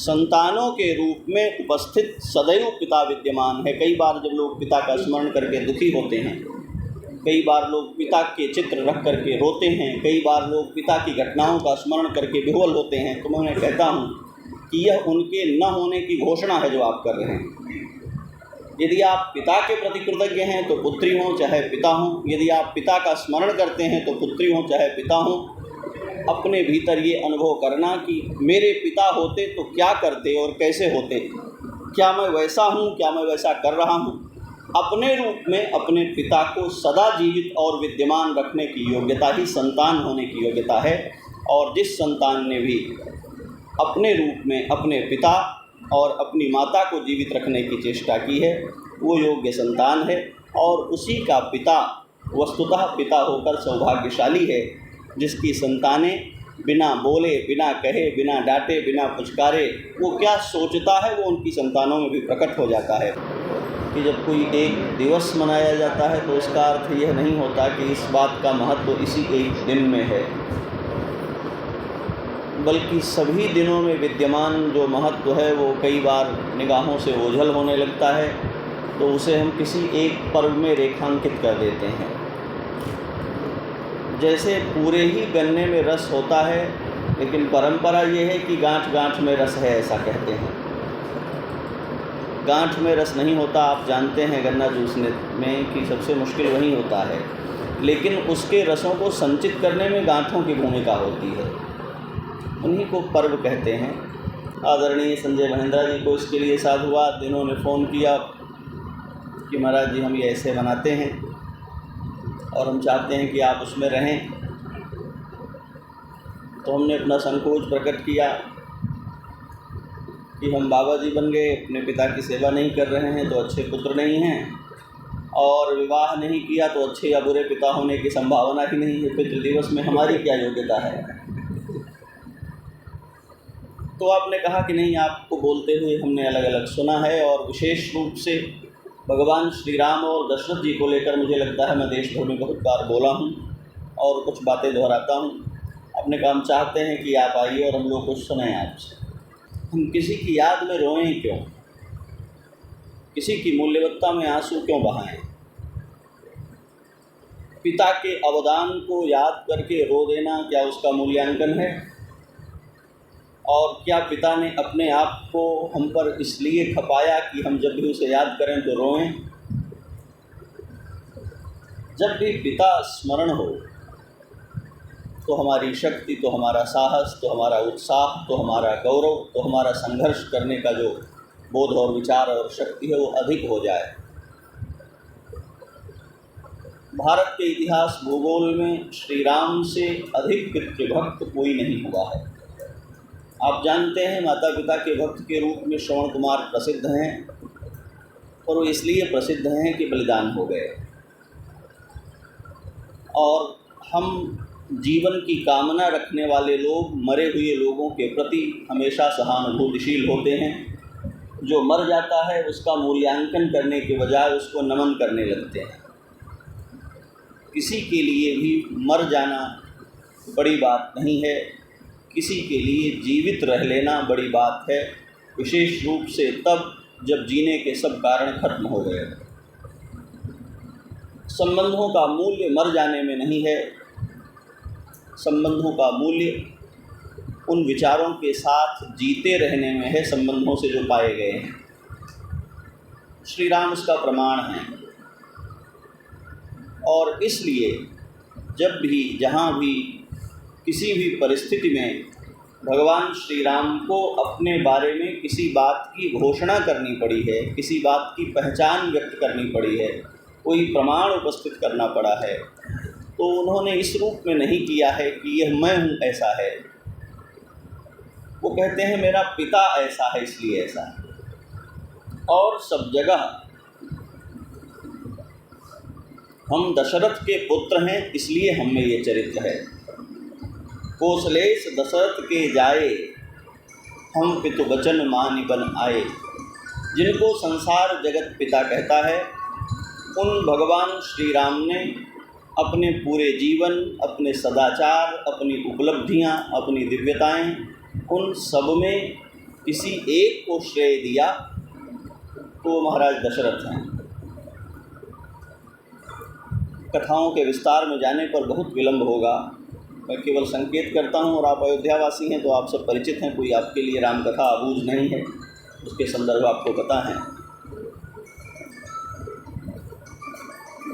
संतानों के रूप में उपस्थित सदैव पिता विद्यमान है। कई बार जब लोग पिता का स्मरण करके दुखी होते हैं, कई बार लोग पिता के चित्र रख करके रोते हैं, कई बार लोग पिता की घटनाओं का स्मरण करके विह्वल होते हैं, तो मैं कहता हूँ कि यह उनके न होने की घोषणा है जो आप कर रहे हैं। यदि आप पिता के प्रति कृतज्ञ हैं तो पुत्री हों चाहे पिता हों, यदि आप पिता का स्मरण करते हैं तो पुत्री हों चाहे पिता हों, अपने भीतर ये अनुभव करना कि मेरे पिता होते तो क्या करते और कैसे होते, क्या मैं वैसा हूँ, क्या मैं वैसा कर रहा हूँ। अपने रूप में अपने पिता को सदा जीवित और विद्यमान रखने की योग्यता ही संतान होने की योग्यता है। और जिस संतान ने भी अपने रूप में अपने पिता और अपनी माता को जीवित रखने की चेष्टा की है, वो योग्य संतान है। और उसी का पिता वस्तुतः पिता होकर सौभाग्यशाली है, जिसकी संतानें बिना बोले, बिना कहे, बिना डांटे, बिना पुचकारे वो क्या सोचता है वो उनकी संतानों में भी प्रकट हो जाता है। कि जब कोई एक दिवस मनाया जाता है तो इसका अर्थ यह नहीं होता कि इस बात का महत्व इसी एक दिन में है, बल्कि सभी दिनों में विद्यमान जो महत्व है वो कई बार निगाहों से ओझल होने लगता है, तो उसे हम किसी एक पर्व में रेखांकित कर देते हैं। जैसे पूरे ही गन्ने में रस होता है, लेकिन परंपरा ये है कि गांठ गांठ में रस है, ऐसा कहते हैं। गांठ में रस नहीं होता, आप जानते हैं गन्ना जूसने में कि सबसे मुश्किल वही होता है, लेकिन उसके रसों को संचित करने में गांठों की भूमिका होती है। उन्हीं को पर्व कहते हैं। आदरणीय संजय महेंद्रा जी को इसके लिए साधुवाद, इन्होंने फ़ोन किया कि महाराज जी हम ये ऐसे मनाते हैं और हम चाहते हैं कि आप उसमें रहें। तो हमने अपना संकोच प्रकट किया कि हम बाबा जी बन गए, अपने पिता की सेवा नहीं कर रहे हैं तो अच्छे पुत्र नहीं हैं, और विवाह नहीं किया तो अच्छे या बुरे पिता होने की संभावना ही नहीं है। पितृ दिवस में हमारी क्या योग्यता है। तो आपने कहा कि नहीं, आपको बोलते हुए हमने अलग अलग सुना है, और विशेष रूप से भगवान श्री राम और दशरथ जी को लेकर मुझे लगता है मैं देश भर में बहुत बार बोला हूँ और कुछ बातें दोहराता हूँ। आपने कहा हम चाहते हैं कि आप आइए और हम लोग कुछ सुनें आपसे। हम किसी की याद में रोएं क्यों, किसी की मूल्यवत्ता में आंसू क्यों बहाएं। पिता के अवदान को याद करके रो देना क्या उसका मूल्यांकन है? और क्या पिता ने अपने आप को हम पर इसलिए खपाया कि हम जब भी उसे याद करें तो रोएं? जब भी पिता स्मरण हो तो हमारी शक्ति, तो हमारा साहस, तो हमारा उत्साह, तो हमारा गौरव, तो हमारा संघर्ष करने का जो बोध और विचार और शक्ति है वो अधिक हो जाए। भारत के इतिहास भूगोल में श्री राम से अधिक पितृभक्त कोई नहीं हुआ है। आप जानते हैं माता पिता के भक्त के रूप में श्रवण कुमार प्रसिद्ध हैं, और वो इसलिए प्रसिद्ध हैं कि बलिदान हो गए। और हम जीवन की कामना रखने वाले लोग मरे हुए लोगों के प्रति हमेशा सहानुभूतिशील होते हैं। जो मर जाता है उसका मूल्यांकन करने के बजाय उसको नमन करने लगते हैं। किसी के लिए भी मर जाना बड़ी बात नहीं है, किसी के लिए जीवित रह लेना बड़ी बात है, विशेष रूप से तब जब जीने के सब कारण खत्म हो गए। संबंधों का मूल्य मर जाने में नहीं है, संबंधों का मूल्य उन विचारों के साथ जीते रहने में है, संबंधों से जो पाए गए हैं। श्री राम इसका प्रमाण हैं। और इसलिए जब भी, जहाँ भी, किसी भी परिस्थिति में भगवान श्री राम को अपने बारे में किसी बात की घोषणा करनी पड़ी है, किसी बात की पहचान व्यक्त करनी पड़ी है, कोई प्रमाण उपस्थित करना पड़ा है, तो उन्होंने इस रूप में नहीं किया है कि यह मैं हूँ ऐसा है। वो कहते हैं मेरा पिता ऐसा है इसलिए ऐसा है। और सब जगह हम दशरथ के पुत्र हैं इसलिए हम में ये चरित्र है। कौशलेश दशरथ के जाए, हम पितु बचन मानि बन आए। जिनको संसार जगत पिता कहता है, उन भगवान श्री राम ने अपने पूरे जीवन, अपने सदाचार, अपनी उपलब्धियां, अपनी दिव्यताएं, उन सब में किसी एक को श्रेय दिया तो वो महाराज दशरथ हैं। कथाओं के विस्तार में जाने पर बहुत विलंब होगा, मैं केवल संकेत करता हूँ। और आप अयोध्यावासी हैं तो आप सब परिचित हैं, कोई आपके लिए रामकथा अबूझ नहीं है, उसके संदर्भ आपको पता है।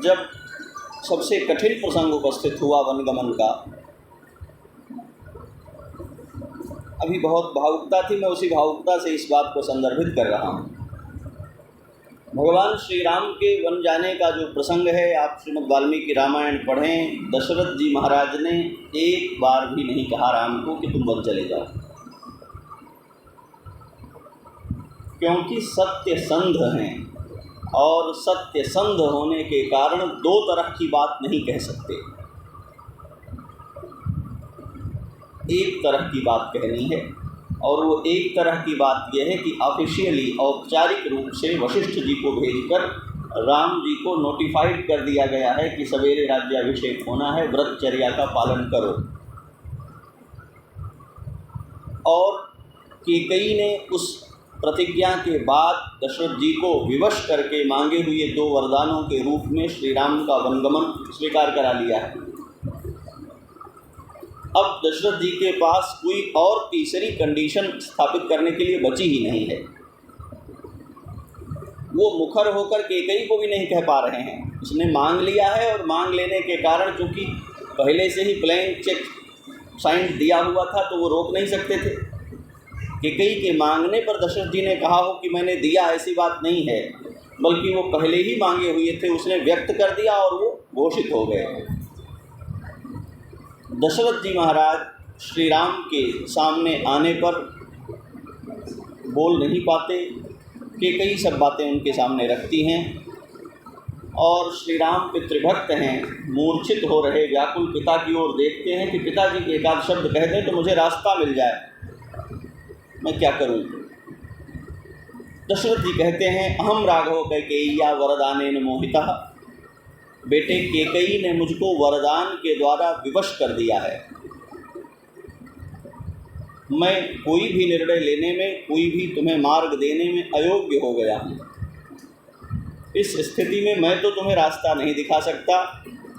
जब सबसे कठिन प्रसंग उपस्थित हुआ वनगमन का, अभी बहुत भावुकता थी, मैं उसी भावुकता से इस बात को संदर्भित कर रहा हूँ। भगवान श्री राम के वन जाने का जो प्रसंग है, आप श्रीमद् वाल्मीकि रामायण पढ़ें। दशरथ जी महाराज ने एक बार भी नहीं कहा राम को कि तुम वन चले जाओ, क्योंकि सत्य संध हैं और सत्य संध होने के कारण दो तरह की बात नहीं कह सकते। एक तरह की बात कहनी है, और वो एक तरह की बात यह है कि ऑफिशियली औपचारिक रूप से वशिष्ठ जी को भेजकर राम जी को नोटिफाइड कर दिया गया है कि सवेरे राज्याभिषेक होना है, व्रतचर्या का पालन करो। और कैकेयी ने उस प्रतिज्ञा के बाद दशरथ जी को विवश करके मांगे हुए 2 वरदानों के रूप में श्री राम का वनगमन स्वीकार करा लिया है। अब दशरथ जी के पास कोई और तीसरी कंडीशन स्थापित करने के लिए बची ही नहीं है। वो मुखर होकर कैकेयी को भी नहीं कह पा रहे हैं। उसने मांग लिया है और मांग लेने के कारण, चूँकि पहले से ही ब्लैंक चेक साइन दिया हुआ था, तो वो रोक नहीं सकते थे। कैकेयी के मांगने पर दशरथ जी ने कहा हो कि मैंने दिया, ऐसी बात नहीं है, बल्कि वो पहले ही मांगे हुए थे, उसने व्यक्त कर दिया और वो घोषित हो गए। दशरथ जी महाराज श्री राम के सामने आने पर बोल नहीं पाते, कैकेयी सब बातें उनके सामने रखती हैं, और श्री राम पितृभक्त हैं, मूर्छित हो रहे व्याकुल पिता की ओर देखते हैं कि पिताजी एक आध शब्द कह दें तो मुझे रास्ता मिल जाए, मैं क्या करूं। दशरथ जी कहते हैं, अहम राघव कैकेय्या वरदानेन मोहितः, बेटे कैकेयी ने मुझको वरदान के द्वारा विवश कर दिया है। मैं कोई भी निर्णय लेने में, कोई भी तुम्हें मार्ग देने में अयोग्य हो गया हूँ। इस स्थिति में मैं तो तुम्हें रास्ता नहीं दिखा सकता,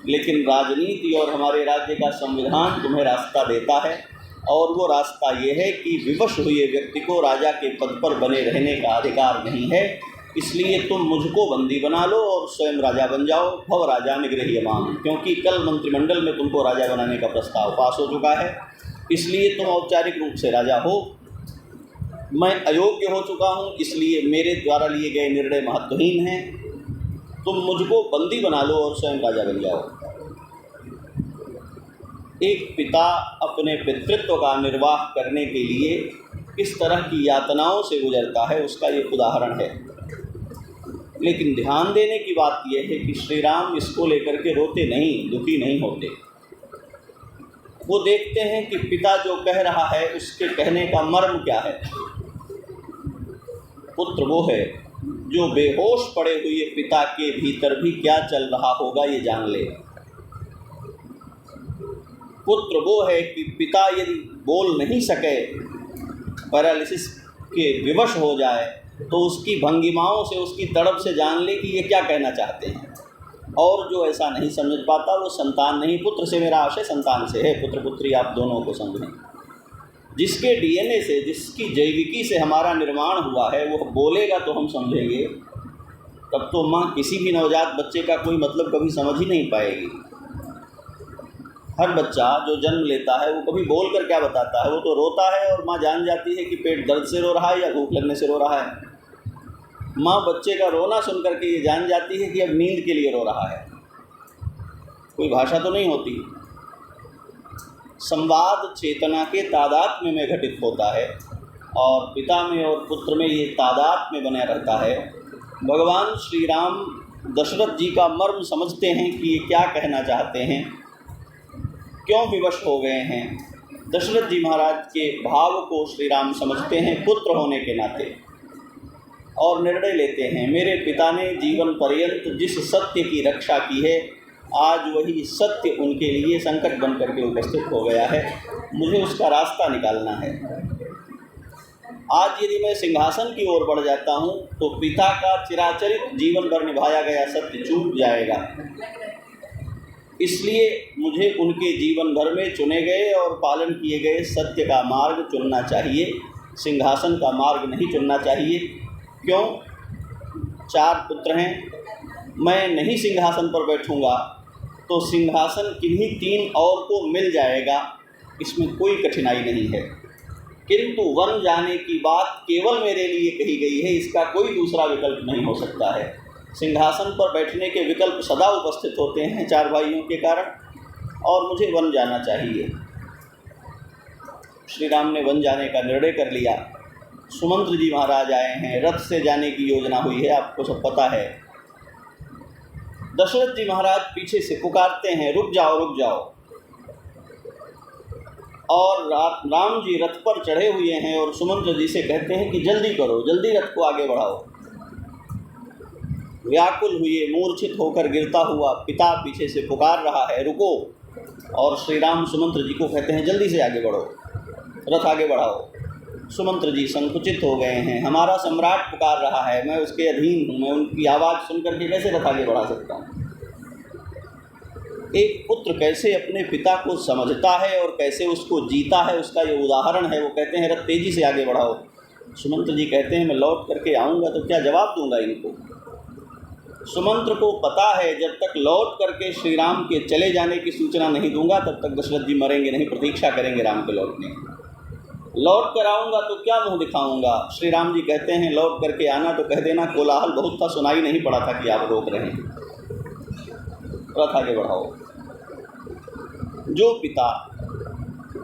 लेकिन राजनीति और हमारे राज्य का संविधान तुम्हें रास्ता देता है, और वो रास्ता ये है कि विवश हुए व्यक्ति को राजा के पद पर बने रहने का अधिकार नहीं है। इसलिए तुम मुझको बंदी बना लो और स्वयं राजा बन जाओ, भव राजा निगृह्यमाम, क्योंकि कल मंत्रिमंडल में तुमको राजा बनाने का प्रस्ताव पास हो चुका है, इसलिए तुम औपचारिक रूप से राजा हो। मैं अयोग्य हो चुका हूँ, इसलिए मेरे द्वारा लिए गए निर्णय महत्वहीन हैं। तुम मुझको बंदी बना लो और स्वयं राजा बन जाओ। एक पिता अपने पितृत्व का निर्वाह करने के लिए किस तरह की यातनाओं से गुजरता है, उसका ये उदाहरण है। लेकिन ध्यान देने की बात यह है कि श्री राम इसको लेकर के रोते नहीं, दुखी नहीं होते। वो देखते हैं कि पिता जो कह रहा है उसके कहने का मर्म क्या है। पुत्र वो है जो बेहोश पड़े हुए पिता के भीतर भी क्या चल रहा होगा ये जान ले। पुत्र वो है कि पिता यदि बोल नहीं सके, पैरालिसिस के विवश हो जाए, तो उसकी भंगिमाओं से, उसकी तड़प से जान ले कि ये क्या कहना चाहते हैं। और जो ऐसा नहीं समझ पाता वो संतान नहीं, पुत्र से मेरा आशय संतान से है, पुत्र पुत्री आप दोनों को समझें। जिसके डीएनए से, जिसकी जैविकी से हमारा निर्माण हुआ है, वो बोलेगा तो हम समझेंगे। तब तो माँ किसी भी नवजात बच्चे का कोई मतलब कभी समझ ही नहीं पाएगी। हर बच्चा जो जन्म लेता है वो कभी बोल कर क्या बताता है, वो तो रोता है और माँ जान जाती है कि पेट दर्द से रो रहा है या भूख लगने से रो रहा है। माँ बच्चे का रोना सुन करके ये जान जाती है कि अब नींद के लिए रो रहा है। कोई भाषा तो नहीं होती। संवाद चेतना के तादात्म्य में घटित होता है, और पिता में और पुत्र में ये तादात्म्य बना रहता है। भगवान श्री राम दशरथ जी का मर्म समझते हैं कि ये क्या कहना चाहते हैं, क्यों विवश हो गए हैं। दशरथ जी महाराज के भाव को श्री राम समझते हैं पुत्र होने के नाते, और निर्णय लेते हैं, मेरे पिता ने जीवन पर्यंत जिस सत्य की रक्षा की है, आज वही सत्य उनके लिए संकट बन करके उपस्थित हो गया है, मुझे उसका रास्ता निकालना है। आज यदि मैं सिंहासन की ओर बढ़ जाता हूँ तो पिता का चिराचरित जीवन भर निभाया गया सत्य चूक जाएगा। इसलिए मुझे उनके जीवन भर में चुने गए और पालन किए गए सत्य का मार्ग चुनना चाहिए, सिंहासन का मार्ग नहीं चुनना चाहिए। क्यों? 4 पुत्र हैं, मैं नहीं सिंहासन पर बैठूंगा तो सिंहासन किन्हीं 3 और को मिल जाएगा, इसमें कोई कठिनाई नहीं है। किंतु वन जाने की बात केवल मेरे लिए कही गई है, इसका कोई दूसरा विकल्प नहीं हो सकता है। सिंहासन पर बैठने के विकल्प सदा उपस्थित होते हैं 4 भाइयों के कारण, और मुझे वन जाना चाहिए। श्री राम ने वन जाने का निर्णय कर लिया। सुमंत्र जी महाराज आए हैं, रथ से जाने की योजना हुई है, आपको सब पता है। दशरथ जी महाराज पीछे से पुकारते हैं, रुक जाओ रुक जाओ। और राम जी रथ पर चढ़े हुए हैं और सुमंत्र जी से कहते हैं कि जल्दी करो, जल्दी रथ को आगे बढ़ाओ। व्याकुल हुए, मूर्छित होकर गिरता हुआ पिता पीछे से पुकार रहा है, रुको। और श्री राम सुमंत्र जी को कहते हैं जल्दी से आगे बढ़ो, रथ आगे बढ़ाओ। सुमंत्र जी संकुचित हो गए हैं, हमारा सम्राट पुकार रहा है, मैं उसके अधीन हूँ, मैं उनकी आवाज़ सुनकर के कैसे रथ आगे बढ़ा सकता हूँ। एक पुत्र कैसे अपने पिता को समझता है और कैसे उसको जीता है, उसका ये उदाहरण है। वो कहते हैं रथ तेज़ी से आगे बढ़ाओ। सुमंत्र जी कहते हैं मैं लौट करके आऊँगा तो क्या जवाब दूंगा इनको। सुमंत्र को पता है जब तक लौट करके श्री राम के चले जाने की सूचना नहीं दूंगा तब तक दशरथ जी मरेंगे नहीं, प्रतीक्षा करेंगे राम के लौटने। लौट कर आऊँगा तो क्या मुँह दिखाऊँगा। श्री राम जी कहते हैं लौट करके आना तो कह देना कोलाहल बहुत था, सुनाई नहीं पड़ा था कि आप रोक रहे हैं, रथ आगे बढ़ाओ। जो पिता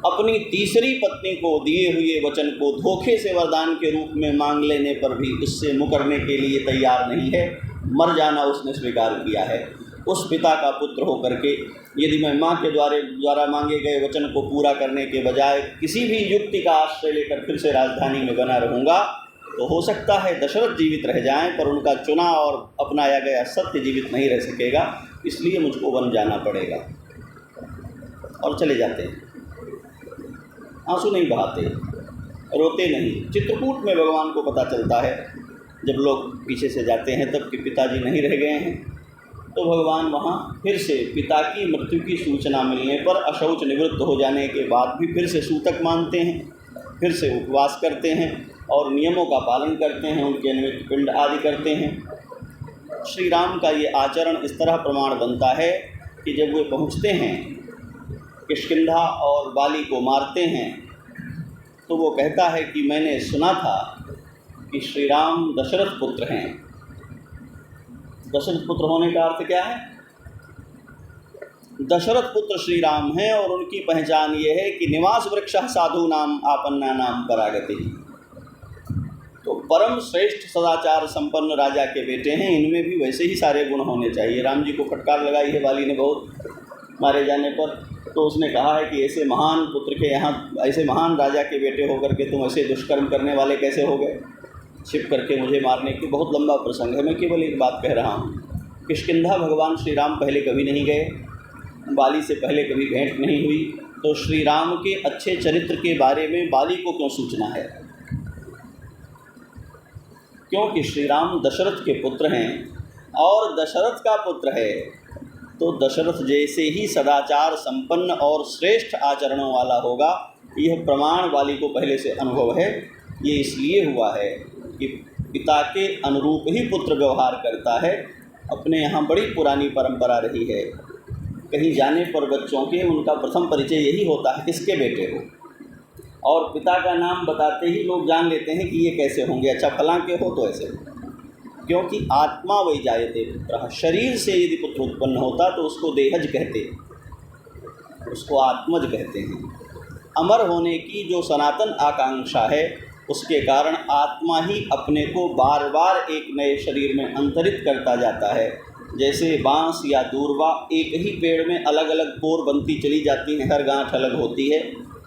अपनी तीसरी पत्नी को दिए हुए वचन को धोखे से वरदान के रूप में मांग लेने पर भी उससे मुकरने के लिए तैयार नहीं है, मर जाना उसने स्वीकार किया है, उस पिता का पुत्र होकर के यदि मैं माँ के द्वारा मांगे गए वचन को पूरा करने के बजाय किसी भी युक्ति का आश्रय लेकर फिर से राजधानी में बना रहूँगा तो हो सकता है दशरथ जीवित रह जाएं, पर उनका चुना और अपनाया गया सत्य जीवित नहीं रह सकेगा। इसलिए मुझको वन जाना पड़ेगा। और चले जाते हैं, आंसू नहीं बहाते, रोते नहीं। चित्रकूट में भगवान को पता चलता है जब लोग पीछे से जाते हैं तब कि पिताजी नहीं रह गए हैं, तो भगवान वहाँ फिर से पिता की मृत्यु की सूचना मिलने पर अशौच निवृत्त हो जाने के बाद भी फिर से सूतक मानते हैं, फिर से उपवास करते हैं और नियमों का पालन करते हैं, उनके निमित्त पिंड आदि करते हैं। श्री राम का ये आचरण इस तरह प्रमाण बनता है कि जब वे पहुँचते हैं किष्किंधा और बाली को मारते हैं तो वो कहता है कि मैंने सुना था कि श्री राम दशरथ पुत्र हैं। दशरथ पुत्र होने का अर्थ क्या है? दशरथ पुत्र श्री राम हैं और उनकी पहचान ये है कि निवास वृक्षः साधु नाम आपन्ना नाम परागति। तो परम श्रेष्ठ सदाचार संपन्न राजा के बेटे हैं, इनमें भी वैसे ही सारे गुण होने चाहिए। राम जी को फटकार लगाई है बाली ने बहुत मारे जाने पर, तो उसने कहा है कि ऐसे महान पुत्र के यहाँ, ऐसे महान राजा के बेटे होकर के तुम ऐसे दुष्कर्म करने वाले कैसे हो गए, छिप करके मुझे मारने की। बहुत लंबा प्रसंग है, मैं केवल एक बात कह रहा हूँ। किष्किंधा भगवान श्री राम पहले कभी नहीं गए, बाली से पहले कभी भेंट नहीं हुई, तो श्री राम के अच्छे चरित्र के बारे में बाली को क्यों सूचना है? क्योंकि श्री राम दशरथ के पुत्र हैं और दशरथ का पुत्र है, तो दशरथ जैसे ही सदाचार संपन्न और श्रेष्ठ आचरणों वाला होगा, यह प्रमाण बाली को पहले से अनुभव है। ये इसलिए हुआ है कि पिता के अनुरूप ही पुत्र व्यवहार करता है। अपने यहाँ बड़ी पुरानी परंपरा रही है, कहीं जाने पर बच्चों के उनका प्रथम परिचय यही होता है किसके बेटे हो, और पिता का नाम बताते ही लोग जान लेते हैं कि ये कैसे होंगे, अच्छा फलां के हो तो ऐसे, क्योंकि आत्मा वही जायते पुत्रः। शरीर से यदि पुत्र उत्पन्न होता तो उसको देहज कहते, उसको आत्मज कहते हैं। अमर होने की जो सनातन आकांक्षा है उसके कारण आत्मा ही अपने को बार बार एक नए शरीर में अंतरित करता जाता है। जैसे बांस या दूर्वा एक ही पेड़ में अलग अलग पोर बनती चली जाती हैं, हर गांठ अलग होती है,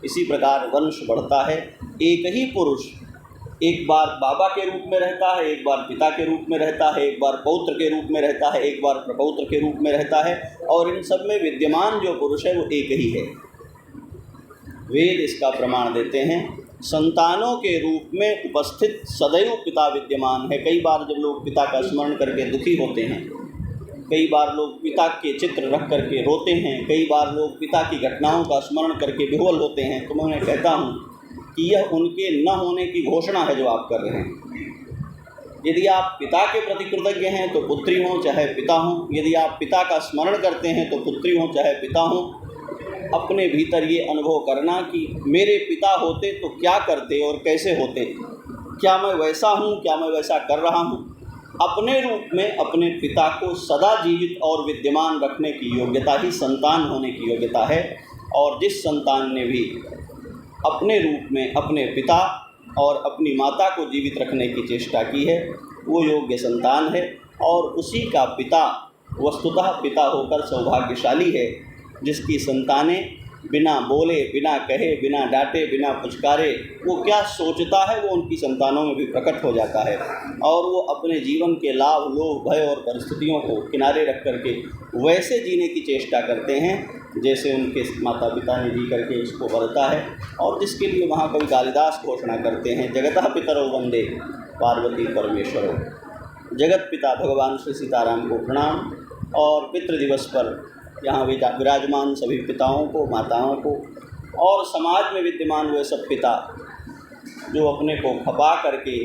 इसी प्रकार वंश बढ़ता है। एक ही पुरुष एक बार बाबा के रूप में रहता है, एक बार पिता के रूप में रहता है, एक बार पौत्र के रूप में रहता है, एक बार प्रपौत्र के रूप में रहता है, और इन सब में विद्यमान जो पुरुष है वो एक ही है। वेद इसका प्रमाण देते हैं संतानों के रूप में उपस्थित सदैव पिता विद्यमान है। कई बार जब लोग पिता का स्मरण करके दुखी होते हैं, कई बार लोग पिता के चित्र रख करके रोते हैं, कई बार लोग पिता की घटनाओं का स्मरण करके विह्वल होते हैं, तो मैं उन्हें कहता हूँ कि यह उनके न होने की घोषणा है जो आप कर रहे हैं। यदि आप पिता के प्रति कृतज्ञ हैं तो पुत्री हों चाहे पिता हों, यदि आप पिता का स्मरण करते हैं तो पुत्री हों चाहे पिता हों, अपने भीतर ये अनुभव करना कि मेरे पिता होते तो क्या करते और कैसे होते, क्या मैं वैसा हूँ, क्या मैं वैसा कर रहा हूँ। अपने रूप में अपने पिता को सदा जीवित और विद्यमान रखने की योग्यता ही संतान होने की योग्यता है। और जिस संतान ने भी अपने रूप में अपने पिता और अपनी माता को जीवित रखने की चेष्टा की है वो योग्य संतान है, और उसी का पिता वस्तुतः पिता होकर सौभाग्यशाली है, जिसकी संतानें बिना बोले, बिना कहे, बिना डांटे, बिना पुचकारे वो क्या सोचता है वो उनकी संतानों में भी प्रकट हो जाता है, और वो अपने जीवन के लाभ, लोभ, भय और परिस्थितियों को किनारे रख करके वैसे जीने की चेष्टा करते हैं जैसे उनके माता पिता ने जी करके उसको बरता है। और जिसके लिए महाकवि कालिदास घोषणा करते हैं, जगतः पितरो वंदे पार्वती परमेश्वरो। जगत पिता भगवान श्री सीताराम को प्रणाम। और पितृ दिवस पर यहाँ विराजमान सभी पिताओं को, माताओं को और समाज में विद्यमान हुए सब पिता जो अपने को खपा करके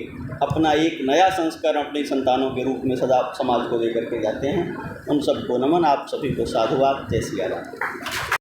अपना एक नया संस्करण अपनी संतानों के रूप में सदा समाज को दे करके जाते हैं, उन सबको नमन। आप सभी को साधुवाद। जय सिया राम।